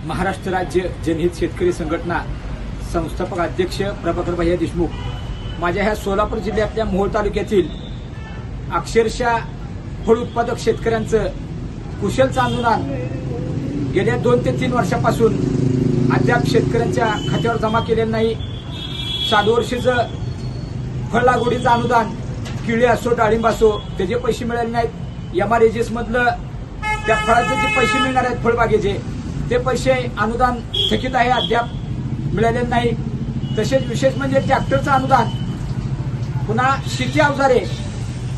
महाराष्ट्र राज्य जनहित शेतकरी संघटना संस्थापक अध्यक्ष प्रभाकर भैया देशमुख माझ्या ह्या सोलापूर जिल्ह्यातल्या मोहोळ तालुक्यातील अक्षरशः फळ उत्पादक शेतकऱ्यांचं कुशल अनुदान गेल्या 2 ते 3 वर्षापासून अद्याप शेतकऱ्यांच्या खात्यावर जमा केलेलं नाही। चालू वर्षीचं फळ लागवडीचं अनुदान केळी असो डाळिंब असो त्याचे पैसे मिळाले नाहीत। MRAGS मधलं त्या फळाचे जे पैसे मिळणार आहेत फळबागेचे ते पैसे अनुदान थकीत आहे, अद्याप मिळालेले नाही। तसेच विशेष म्हणजे ट्रॅक्टरचं अनुदान, पुन्हा शेती अवजारे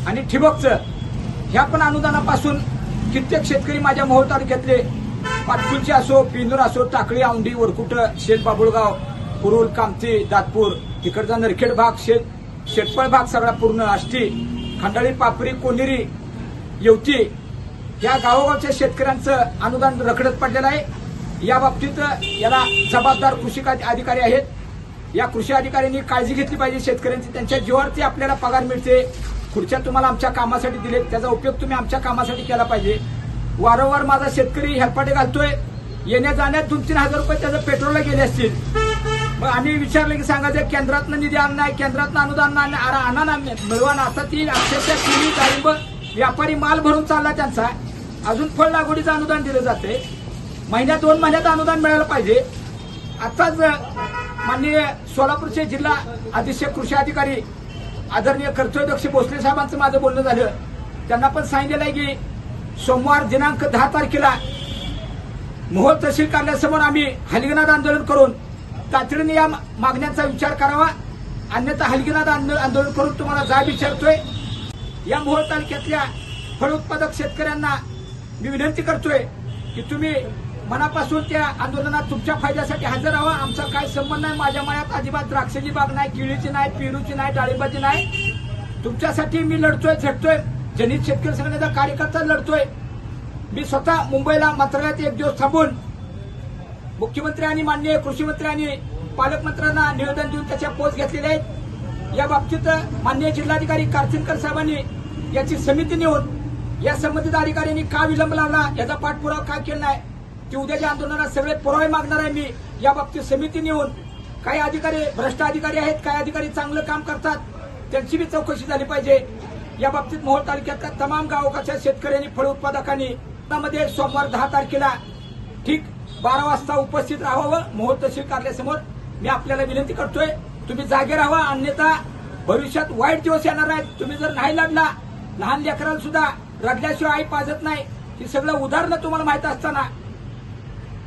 आणि ठिबकचं ह्या पण अनुदानापासून कित्येक शेतकरी माझ्या मोहोळ तालुक्यातले पाटकुलचे असो, पिंजूर असो, टाकळी, औंढी, वरकुट, शेत बाबुळगाव, कुरुल, कामती, दातपूर, तिकडचा नरखेड भाग, शेतपळ भाग सगळा पूर्ण, आष्टी, खंडाळी, पापरी, कोनेरी, येवती या गावोगावच्या शेतकऱ्यांचं अनुदान रखडत पडलेलं आहे। या बाबतीत याला जबाबदार कृषी अधिकारी आहेत। या कृषी अधिकाऱ्यांनी काळजी घेतली पाहिजे शेतकऱ्यांची। त्यांच्या जीवावरती आपल्याला पगार मिळते, खुर्च्या तुम्हाला आमच्या कामासाठी दिले, त्याचा उपयोग तुम्ही आमच्या कामासाठी केला पाहिजे। वारंवार माझा शेतकरी हेलपाटे घालतोय, येण्या जाण्यात 2-3 हजार रुपये त्याचं पेट्रोलला गेले असतील। मग आम्ही विचारलं की सांगायचं केंद्रातनं निधी आणणार नाही, केंद्रातनं अनुदान आणा ना, मिळवा ना। आता ती अक्षरशः केळी डाळिंब व्यापारी माल भरून चालला त्यांचा, अजून फळ लागवडीचं अनुदान दिलं जाते। 2 महिन्यात अनुदान मिळालं पाहिजे। आताच माननीय सोलापूरचे जिल्हा अधीक्षक कृषी अधिकारी आदरणीय कर्तव्यदक्ष भोसले साहेबांचं माझं बोलणं झालं। त्यांना पण सांगितलेलं आहे की सोमवार दिनांक 10 तारखेला मोहोळ तहसील कार्यालयासमोर आम्ही हलगीनाथ आंदोलन करून तातडीने या मागण्यांचा विचार करावा, अन्यथा हलगीनाथ आंदोलन करून तुम्हाला जाब विचारतोय। या मोहोळ तालुक्यातल्या फळ उत्पादक शेतकऱ्यांना मी विनंती करतोय की तुम्ही मनापासून त्या आंदोलनात तुमच्या फायद्यासाठी हजर राहा। आमचा काय संबंध नाही, माझ्या मनात अजिबात द्राक्षाची बाग नाही, केळीची नाही, पेरूची नाही, डाळिंबाची नाही। तुमच्यासाठी मी लढतोय, झटतोय, जनहित शेतकरी संघटनेचा कार्यकर्ता लढतोय। मी स्वतः मुंबईला मंत्रालयात 1 दिवस थांबून मुख्यमंत्री आणि माननीय कृषी मंत्री आणि पालकमंत्र्यांना निवेदन देऊन त्याच्या पोच घेतलेले आहेत। या बाबतीत माननीय जिल्हाधिकारी कारसिनकर साहेबांनी याची समिती नेऊन या संबंधित अधिकाऱ्यांनी का विलंब लावला, याचा पाठपुरावा का केला नाही, की उद्याच्या आंदोलनात सगळे पुरावे मागणार आहे मी। या बाबतीत समिती नेऊन काही अधिकारी भ्रष्ट अधिकारी आहेत, काही अधिकारी चांगलं काम करतात, त्यांची बी चौकशी झाली पाहिजे। या बाबतीत मोहोळ तालुक्यातल्या तमाम गावोगावच्या शेतकऱ्यांनी फळ उत्पादकांनी मध्ये सोमवार 10 तारखेला ठीक 12 वाजता उपस्थित राहावं मोहोळ तहसील कार्यालयासमोर। मी आपल्याला विनंती करतोय, तुम्ही जागे राहा, अन्यथा भविष्यात वाईट दिवस येणार आहेत। तुम्ही जर नाही लढला, लहान लेकरांना सुद्धा रडल्याशिवाय आई पाजत नाही, ही सगळं उदाहरणं तुम्हाला माहित असताना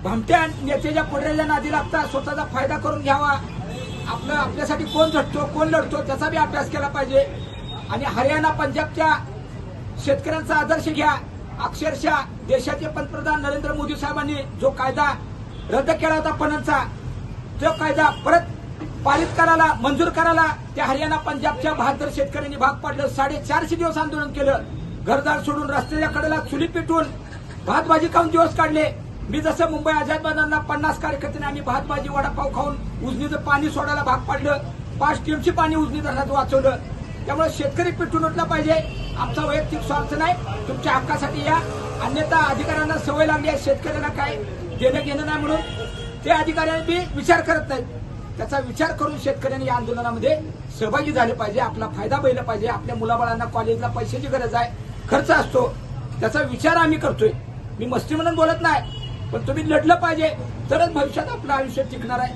भामट्या नेत्याच्या पुढऱ्याच्या नादी लागता स्वतःचा फायदा करून घ्यावा। आपल्यासाठी कोण झटतो, कोण लढतो त्याचा बी अभ्यास केला पाहिजे। आणि हरियाणा, पंजाबच्या शेतकऱ्यांचा आदर्श घ्या। अक्षरशः देशाचे पंतप्रधान नरेंद्र मोदी साहेबांनी जो कायदा रद्द केला होता पणनचा, तो कायदा परत पारित करायला, मंजूर करायला त्या हरियाणा, पंजाबच्या 72 शेतकऱ्यांनी भाग पाडलं। 450 दिवस आंदोलन केलं, घरदार सोडून रस्त्याच्या कडेला चुली पेटून भातभाजी खाऊन दिवस काढले। मी जसं मुंबई आझाद मैदानाला 50 कार्यकर्त्यांनी आम्ही भातभाजी वडापाव खाऊन उजनीचं पाणी सोडायला भाग पाडलं, 5 टीमची पाणी उजनी धरणात वाचवलं। त्यामुळे शेतकरी पेटून उठला पाहिजे। आमचा वैयक्तिक स्वार्थ नाही, तुमच्या हक्कासाठी या, अन्यथा अधिकाऱ्यांना सवय लागली आहे शेतकऱ्याला काय देणं घेणं नाही म्हणून ते अधिकाऱ्यांनी विचार करत नाहीत। त्याचा विचार करून शेतकऱ्यांनी या आंदोलनामध्ये सहभागी झाले पाहिजे, आपला फायदा पाहिला पाहिजे। आपल्या मुलाबाळांना कॉलेजला पैशाची गरज आहे, खर्च असतो, त्याचा विचार आम्ही करतोय। मी मस्ती म्हणून बोलत नाही, पण तुम्ही लढलं पाहिजे, तरच भविष्यात आपलं आयुष्य टिकणार आहे।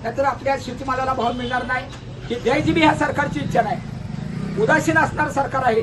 नाहीतर आपल्या शेतीमालाला भाव मिळणार नाही। ही द्यायची बी ह्या सरकारची इच्छा नाही, उदासीन असणार सरकार आहे।